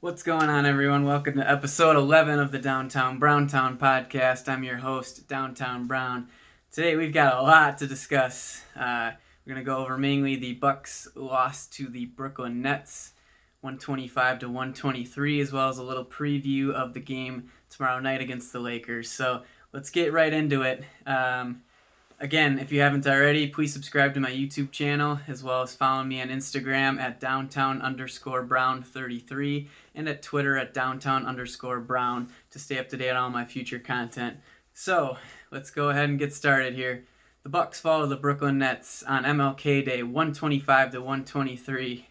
What's going on, everyone? Welcome to episode 11 of the Downtown Browntown podcast. I'm your host, Downtown Brown. Today we've got a lot to discuss. We're going to go over mainly the Bucks loss to the Brooklyn Nets, 125-123, as well as a little preview of the game tomorrow night against the Lakers. So let's get right into it. Again, if you haven't already, please subscribe to my YouTube channel, as well as follow me on Instagram at downtown_brown33 and at Twitter at downtown_brown to stay up to date on all my future content. So let's go ahead and get started here. The Bucks fall to the Brooklyn Nets on MLK Day, 125-123.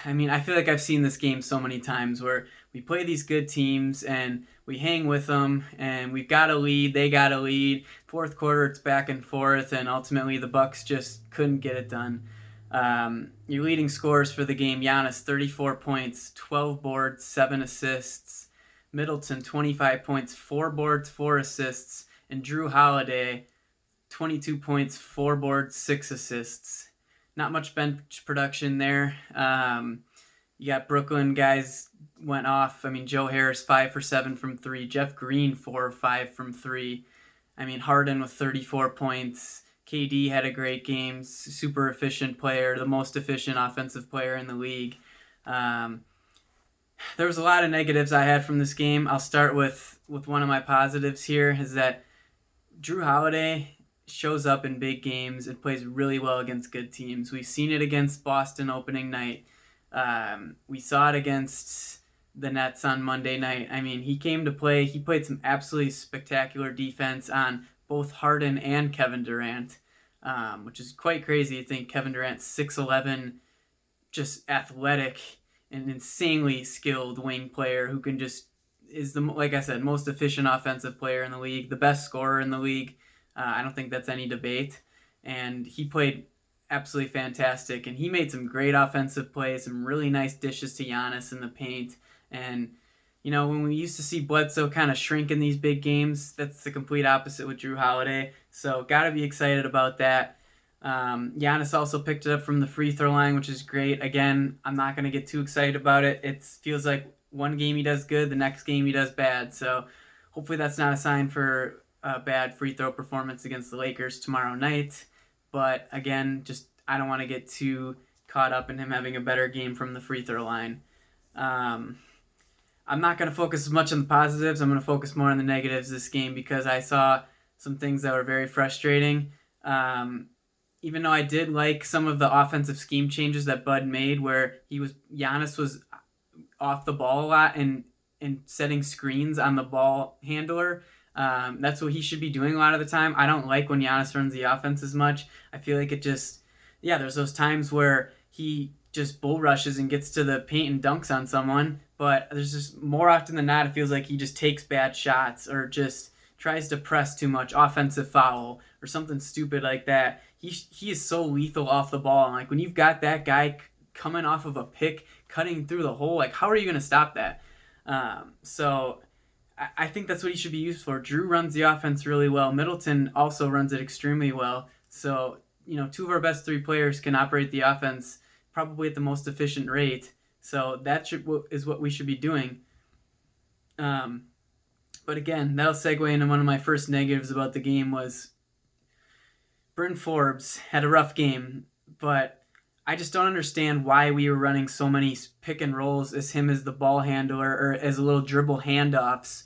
I mean, I feel like I've seen this game so many times where we play these good teams and we hang with them and we've got a lead, they got a lead. Fourth quarter, it's back and forth, and ultimately the Bucks just couldn't get it done. Your leading scorers for the game: Giannis, 34 points, 12 boards, 7 assists. Middleton, 25 points, 4 boards, 4 assists. And Jrue Holiday, 22 points, 4 boards, 6 assists. Not much bench production there. You got Brooklyn guys went off. I mean, Joe Harris, 5 for 7 from 3. Jeff Green, 4 or 5 from 3. I mean, Harden with 34 points. KD had a great game. Super efficient player. The most efficient offensive player in the league. There was a lot of negatives I had from this game. I'll start with one of my positives here, is that Jrue Holiday shows up in big games and plays really well against good teams. We've seen it against Boston opening night. We saw it against the Nets on Monday night. I mean, he came to play. He played some absolutely spectacular defense on both Harden and Kevin Durant, which is quite crazy to think. Kevin Durant, 6'11", just athletic and insanely skilled wing player who can just is the, like I said, most efficient offensive player in the league, the best scorer in the league. I don't think that's any debate. And he played absolutely fantastic. And he made some great offensive plays, some really nice dishes to Giannis in the paint. And, you know, when we used to see Bledsoe kind of shrink in these big games, that's the complete opposite with Jrue Holiday. So got to be excited about that. Giannis also picked it up from the free throw line, which is great. Again, I'm not going to get too excited about it. It feels like one game he does good, the next game he does bad. So hopefully that's not a sign for a bad free throw performance against the Lakers tomorrow night. But again, just I don't want to get too caught up in him having a better game from the free throw line. I'm not going to focus as much on the positives. I'm going to focus more on the negatives this game because I saw some things that were very frustrating. Even though I did like some of the offensive scheme changes that Bud made, where Giannis was off the ball a lot and setting screens on the ball handler. That's what he should be doing a lot of the time. I don't like when Giannis runs the offense as much. I feel like there's those times where he just bull rushes and gets to the paint and dunks on someone, but there's just more often than not, it feels like he just takes bad shots or just tries to press too much, offensive foul or something stupid like that. He is so lethal off the ball. And like when you've got that guy coming off of a pick, cutting through the hole, like how are you going to stop that? So I think that's what he should be used for. Jrue runs the offense really well. Middleton also runs it extremely well. So, you know, two of our best 3 players can operate the offense probably at the most efficient rate. So that is what we should be doing. But again, that'll segue into one of my first negatives about the game was Bryn Forbes had a rough game, but I just don't understand why we were running so many pick and rolls as him as the ball handler or as a little dribble handoffs,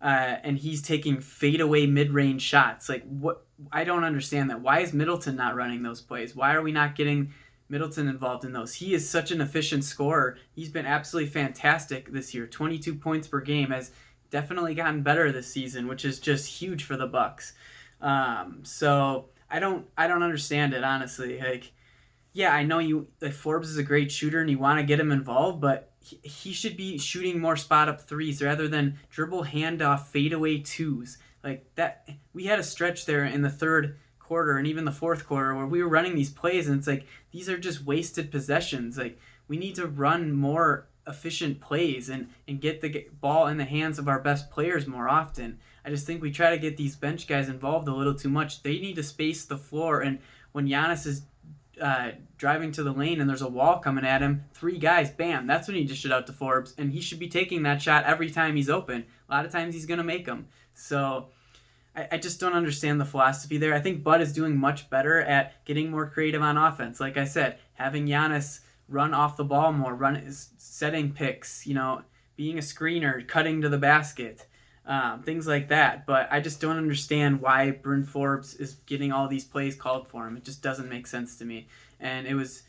and he's taking fadeaway mid-range shots. Like, what? I don't understand that. Why is Middleton not running those plays? Why are we not getting Middleton involved in those? He is such an efficient scorer. He's been absolutely fantastic this year. 22 points per game, has definitely gotten better this season, which is just huge for the Bucks. So I don't understand it, honestly. Like, yeah, I know Forbes is a great shooter and you want to get him involved, but he should be shooting more spot up threes rather than dribble handoff fadeaway twos. Like that, we had a stretch there in the third quarter and even the fourth quarter where we were running these plays and it's like these are just wasted possessions. Like we need to run more efficient plays and get the ball in the hands of our best players more often. I just think we try to get these bench guys involved a little too much. They need to space the floor, and when Giannis is driving to the lane and there's a wall coming at him, 3 guys, bam, that's when he dished it out to Forbes, and he should be taking that shot every time he's open. A lot of times he's going to make them. So I just don't understand the philosophy there. I think Bud is doing much better at getting more creative on offense. Like I said, having Giannis run off the ball more, setting picks, being a screener, cutting to the basket, things like that. But I just don't understand why Bryn Forbes is getting all these plays called for him. It just doesn't make sense to me. And it was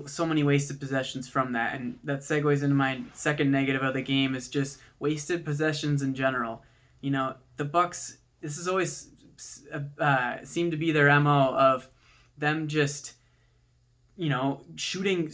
so many wasted possessions from that. And that segues into my second negative of the game, is just wasted possessions in general. The Bucks, this is always seemed to be their MO of them just, shooting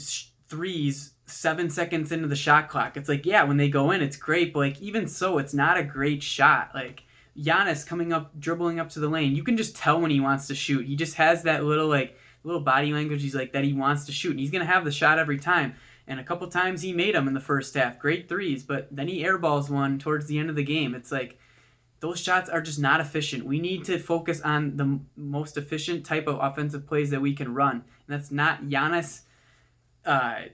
threes 7 seconds into the shot clock. It's like, yeah, when they go in, it's great, but even so, it's not a great shot. Like Giannis coming up, dribbling up to the lane, you can just tell when he wants to shoot. He just has that little body language. He's like that he wants to shoot, and he's gonna have the shot every time. And a couple times he made them in the first half, great threes, but then he airballs one towards the end of the game. It's like those shots are just not efficient. We need to focus on the most efficient type of offensive plays that we can run, and that's not Giannis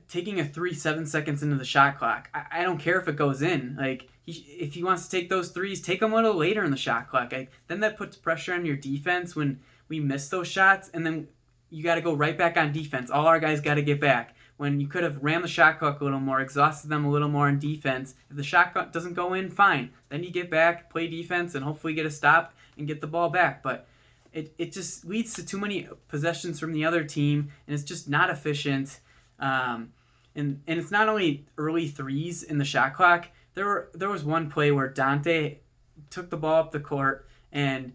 taking a 3 7 seconds into the shot clock. I don't care if it goes in. Like if he wants to take those threes, take them a little later in the shot clock. Then that puts pressure on your defense when we miss those shots, and then you got to go right back on defense. All our guys got to get back. When you could have ran the shot clock a little more, exhausted them a little more on defense. If the shot clock doesn't go in, fine. Then you get back, play defense, and hopefully get a stop and get the ball back. But it just leads to too many possessions from the other team, and it's just not efficient. And it's not only early threes in the shot clock. There was one play where Dante took the ball up the court, and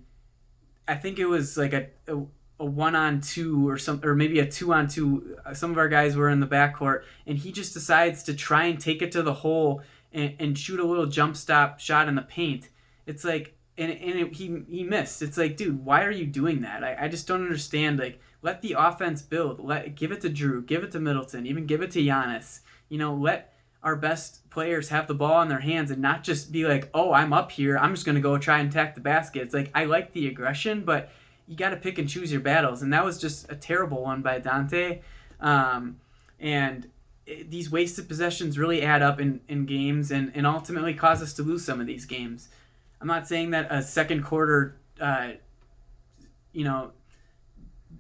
I think it was like a 1-on-2 or maybe a 2-on-2. Some of our guys were in the backcourt, and he just decides to try and take it to the hole and shoot a little jump stop shot in the paint. It's like, he missed. It's like, dude, why are you doing that? I just don't understand. Like, let the offense build. Give it to Drew. Give it to Middleton. Even give it to Giannis. Let our best players have the ball in their hands and not just be like, oh, I'm up here, I'm just going to go try and attack the basket. It's like, I like the aggression, but you got to pick and choose your battles. And that was just a terrible one by Dante. These wasted possessions really add up in games and ultimately cause us to lose some of these games. I'm not saying that a second quarter,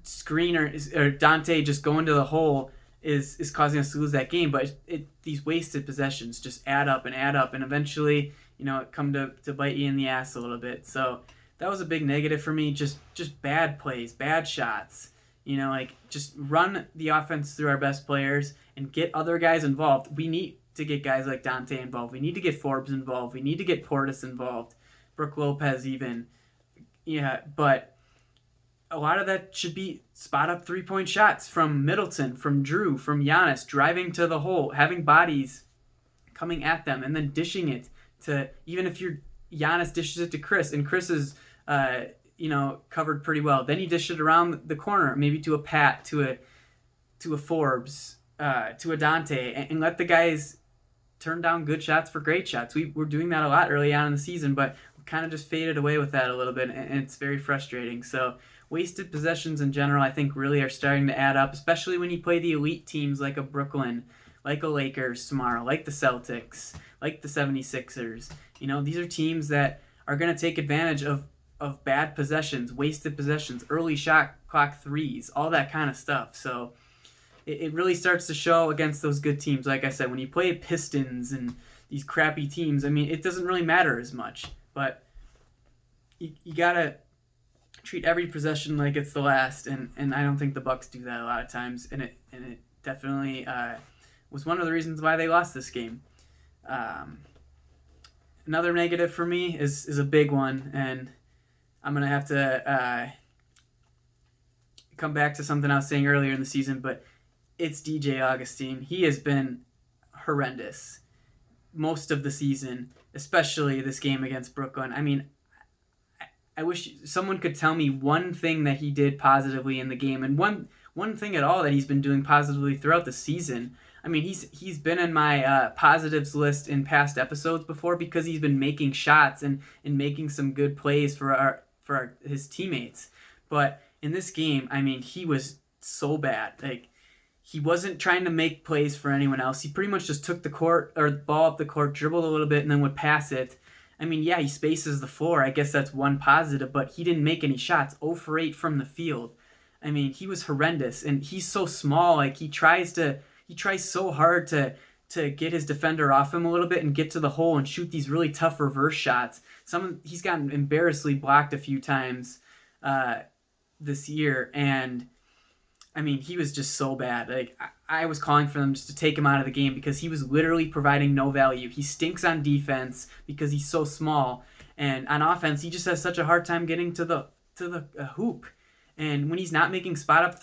screen or Dante just going to the hole is causing us to lose that game, but these wasted possessions just add up, and eventually, it come to bite you in the ass a little bit. So that was a big negative for me. Just bad plays, bad shots. Just run the offense through our best players and get other guys involved. We need to get guys like Dante involved. We need to get Forbes involved. We need to get Portis involved. Brook Lopez even. Yeah, but a lot of that should be spot up 3-point shots from Middleton, from Drew, from Giannis, driving to the hole, having bodies coming at them, and then dishing it to, even if Giannis dishes it to Chris, and Chris is, covered pretty well. Then he dishes it around the corner, maybe to a Pat, to a Forbes, to a Dante, and let the guys turn down good shots for great shots. We were doing that a lot early on in the season, but we kind of just faded away with that a little bit, and it's very frustrating. So wasted possessions in general, I think, really are starting to add up, especially when you play the elite teams like a Brooklyn, like a Lakers tomorrow, like the Celtics, like the 76ers. These are teams that are going to take advantage of bad possessions, wasted possessions, early shot clock threes, all that kind of stuff. So it really starts to show against those good teams. Like I said, when you play Pistons and these crappy teams, it doesn't really matter as much. But you got to treat every possession like it's the last, and I don't think the Bucks do that a lot of times, and it definitely was one of the reasons why they lost this game. Another negative for me is a big one, and I'm gonna have to come back to something I was saying earlier in the season, but it's DJ Augustin. He has been horrendous most of the season, especially this game against Brooklyn. I wish someone could tell me one thing that he did positively in the game, and one thing at all that he's been doing positively throughout the season. He's been in my positives list in past episodes before because he's been making shots and making some good plays for his teammates. But in this game, he was so bad. Like, he wasn't trying to make plays for anyone else. He pretty much just took the ball up the court, dribbled a little bit, and then would pass it. I mean, yeah, he spaces the floor. I guess that's one positive, but he didn't make any shots. 0 for 8 from the field. I mean, he was horrendous, and he's so small. Like, he tries so hard to get his defender off him a little bit and get to the hole and shoot these really tough reverse shots. He's gotten embarrassingly blocked a few times this year, and I mean, he was just so bad. Like, I was calling for them just to take him out of the game because he was literally providing no value. He stinks on defense because he's so small, and on offense, he just has such a hard time getting to the hoop. And when he's not making spot up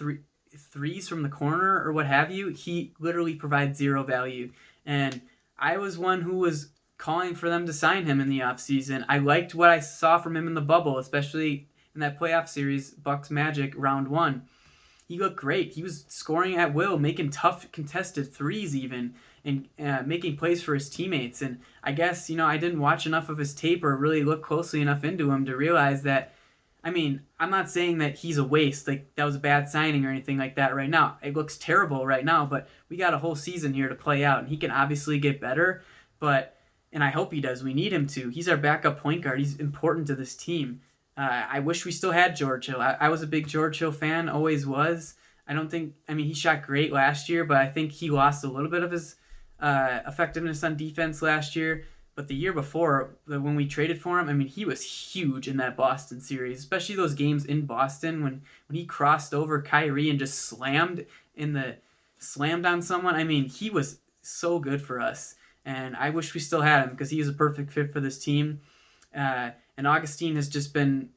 threes from the corner or what have you, he literally provides zero value. And I was one who was calling for them to sign him in the offseason. I liked what I saw from him in the bubble, especially in that playoff series, Bucks Magic round 1. He looked great. He was scoring at will, making tough contested threes even, and making plays for his teammates. And I guess, I didn't watch enough of his tape or really look closely enough into him to realize that, I mean, I'm not saying that he's a waste, like that was a bad signing or anything like that right now. It looks terrible right now, but we got a whole season here to play out, and he can obviously get better, and I hope he does. We need him to. He's our backup point guard. He's important to this team. I wish we still had George Hill. I was a big George Hill fan, always was. He shot great last year, but I think he lost a little bit of his effectiveness on defense last year. But the year before, when we traded for him, he was huge in that Boston series, especially those games in Boston when he crossed over Kyrie and just slammed on someone. He was so good for us, and I wish we still had him because he was a perfect fit for this team. And Augustine has just been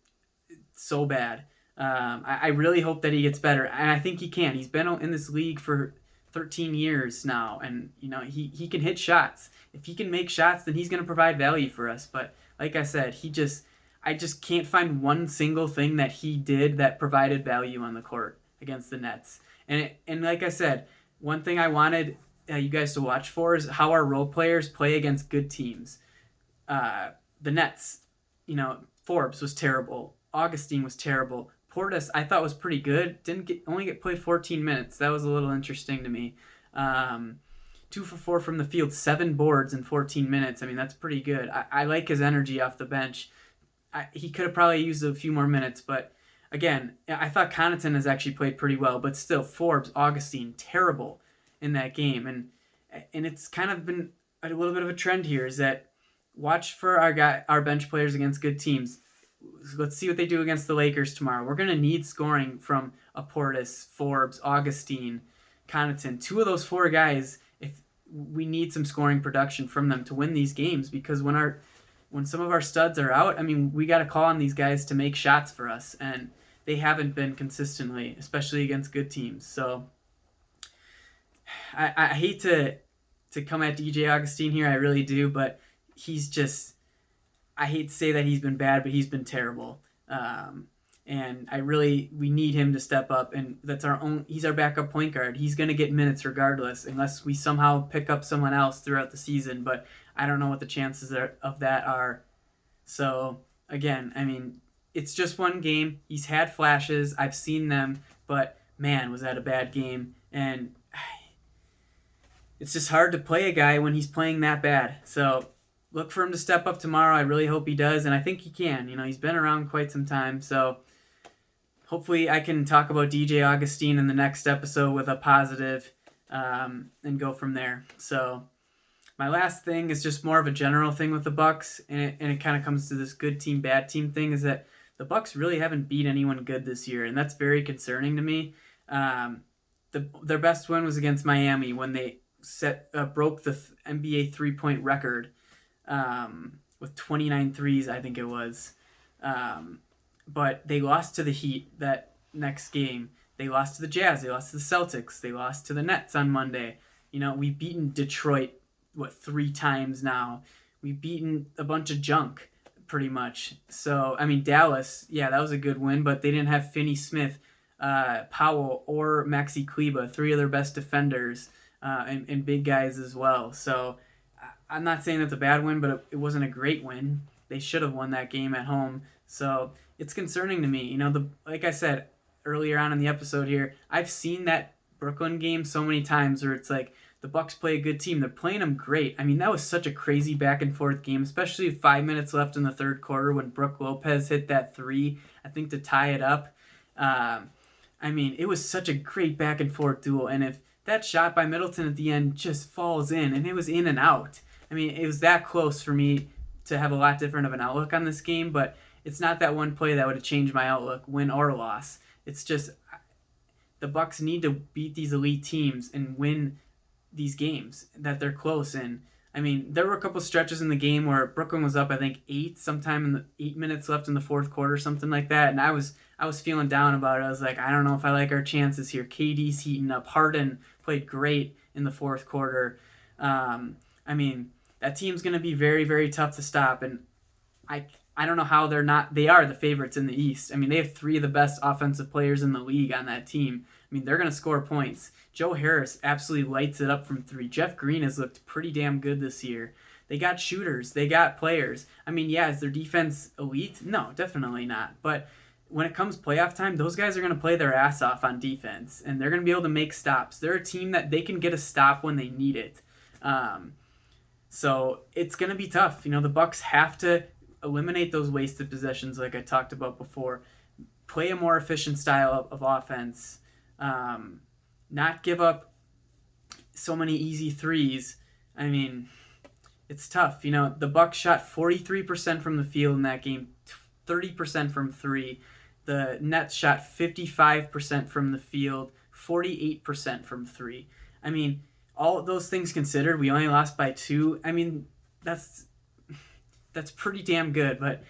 so bad. I really hope that he gets better, and I think he can. He's been in this league for 13 years now, and he can hit shots. If he can make shots, then he's going to provide value for us. But like I said, I just can't find one single thing that he did that provided value on the court against the Nets. And like I said, one thing I wanted you guys to watch for is how our role players play against good teams. The Nets, Forbes was terrible. Augustine was terrible. Portis, I thought was pretty good. Only get played 14 minutes. That was a little interesting to me. 2 for 4 from the field, 7 boards in 14 minutes. That's pretty good. I like his energy off the bench. He could have probably used a few more minutes, but again, I thought Connaughton has actually played pretty well, but still, Forbes, Augustine, terrible in that game. And it's kind of been a little bit of a trend here is that watch for our bench players against good teams. Let's see what they do against the Lakers tomorrow. We're going to need scoring from a Portis, Forbes, Augustine, Connaughton. 2 of those 4 guys, if we need some scoring production from them to win these games, because when some of our studs are out, we got to call on these guys to make shots for us, and they haven't been consistently, especially against good teams. So I hate to come at DJ Augustine here, I really do, but he's just, I hate to say that he's been bad, but he's been terrible. And we need him to step up, and he's our backup point guard. He's going to get minutes regardless, unless we somehow pick up someone else throughout the season, but I don't know what the chances of that are. So, again, it's just one game. He's had flashes. I've seen them, but man, was that a bad game. And it's just hard to play a guy when he's playing that bad. So, look for him to step up tomorrow. I really hope he does, and I think he can. He's been around quite some time, so hopefully I can talk about DJ Augustine in the next episode with a positive and go from there. So my last thing is just more of a general thing with the Bucks, and it kind of comes to this good team, bad team thing, is that the Bucks really haven't beat anyone good this year, and that's very concerning to me. Their best win was against Miami when they broke the NBA three-point record with 29 threes, I think it was. But they lost to the Heat that next game. They lost to the Jazz. They lost to the Celtics. They lost to the Nets on Monday. We've beaten Detroit, 3 times now. We've beaten a bunch of junk, pretty much. So, Dallas, yeah, that was a good win, but they didn't have Finney Smith, Powell, or Maxi Kleba, 3 of their best defenders, and big guys as well. So, I'm not saying that's a bad win, but it wasn't a great win. They should have won that game at home. So it's concerning to me. Like I said earlier on in the episode here, I've seen that Brooklyn game so many times where it's like the Bucks play a good team. They're playing them great. I mean, that was such a crazy back and forth game, especially with 5 minutes left in the third quarter when Brook Lopez hit that three, I think, to tie it up. I mean, it was such a great back and forth duel. And if that shot by Middleton at the end just falls in, and it was in and out. I mean, it was that close for me to have a lot different of an outlook on this game, but it's not that one play that would have changed my outlook, win or loss. It's just the Bucks need to beat these elite teams and win these games that they're close in. I mean, there were a couple stretches in the game where Brooklyn was up, I think, 8 sometime in the 8 minutes left in the fourth quarter, something like that, and I was feeling down about it. I was like, I don't know if I like our chances here. KD's heating up. Harden played great in the fourth quarter. I mean, that team's going to be very, very tough to stop, and I don't know how they're not. They are the favorites in the East. I mean, they have 3 of the best offensive players in the league on that team. I mean, they're going to score points. Joe Harris absolutely lights it up from 3. Jeff Green has looked pretty damn good this year. They got shooters. They got players. I mean, yeah, is their defense elite? No, definitely not. But when it comes playoff time, those guys are going to play their ass off on defense, and they're going to be able to make stops. They're a team that they can get a stop when they need it. So it's going to be tough. You know, the Bucks have to eliminate those wasted possessions like I talked about before. Play a more efficient style of offense. Not give up so many easy threes. I mean, it's tough. You know, the Bucks shot 43% from the field in that game, 30% from 3. The Nets shot 55% from the field, 48% from 3. I mean, all those things considered, we only lost by 2. I mean, that's pretty damn good, but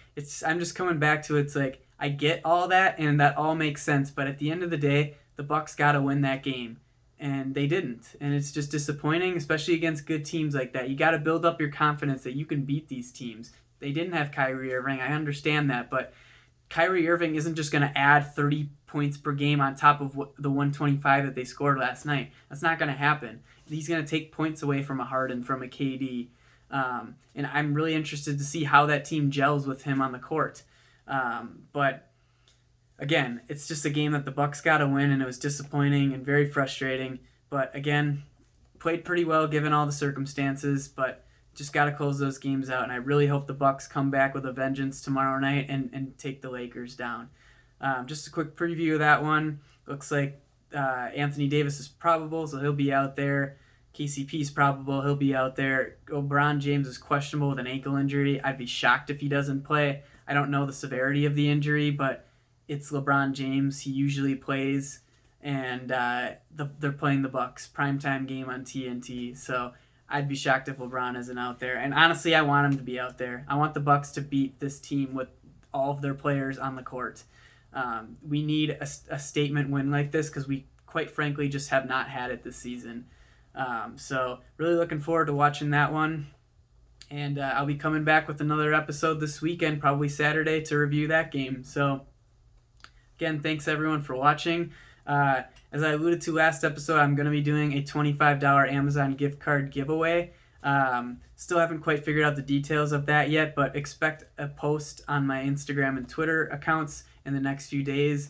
I'm just coming back to it's like I get all that and that all makes sense, but at the end of the day, the Bucks got to win that game, and they didn't, and it's just disappointing, especially against good teams like that. You got to build up your confidence that you can beat these teams. They didn't have Kyrie Irving, I understand that, but Kyrie Irving isn't just going to add 30 points per game on top of the 125 that they scored last night. That's not going to happen. He's going to take points away from a Harden, from a KD, and I'm really interested to see how that team gels with him on the court. But again, it's just a game that the Bucks got to win, and it was disappointing and very frustrating. But again, played pretty well given all the circumstances, but just got to close those games out. And I really hope the Bucks come back with a vengeance tomorrow night and take the Lakers down. Just a quick preview of that one. Looks like Anthony Davis is probable, so he'll be out there. KCP's probable, he'll be out there. LeBron James is questionable with an ankle injury. I'd be shocked if he doesn't play. I don't know the severity of the injury, but it's LeBron James. He usually plays, and they're playing the Bucks. Primetime game on TNT, so I'd be shocked if LeBron isn't out there. And honestly, I want him to be out there. I want the Bucks to beat this team with all of their players on the court. We need a statement win like this because we, quite frankly, just have not had it this season. So really looking forward to watching that one. And I'll be coming back with another episode this weekend, probably Saturday, to review that game. So again, thanks everyone for watching. As I alluded to last episode, I'm going to be doing a $25 Amazon gift card giveaway. Still haven't quite figured out the details of that yet, but expect a post on my Instagram and Twitter accounts in the next few days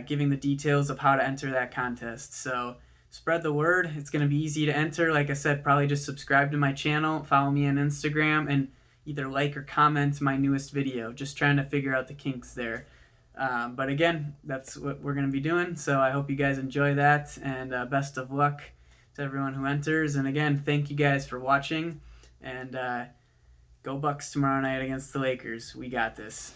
giving the details of how to enter that contest. So spread the word. It's going to be easy to enter. Like I said, probably just subscribe to my channel, follow me on Instagram, and either like or comment my newest video. Just trying to figure out the kinks there. But again, that's what we're going to be doing. So I hope you guys enjoy that, and best of luck to everyone who enters. And again, thank you guys for watching, and go Bucks tomorrow night against the Lakers. We got this.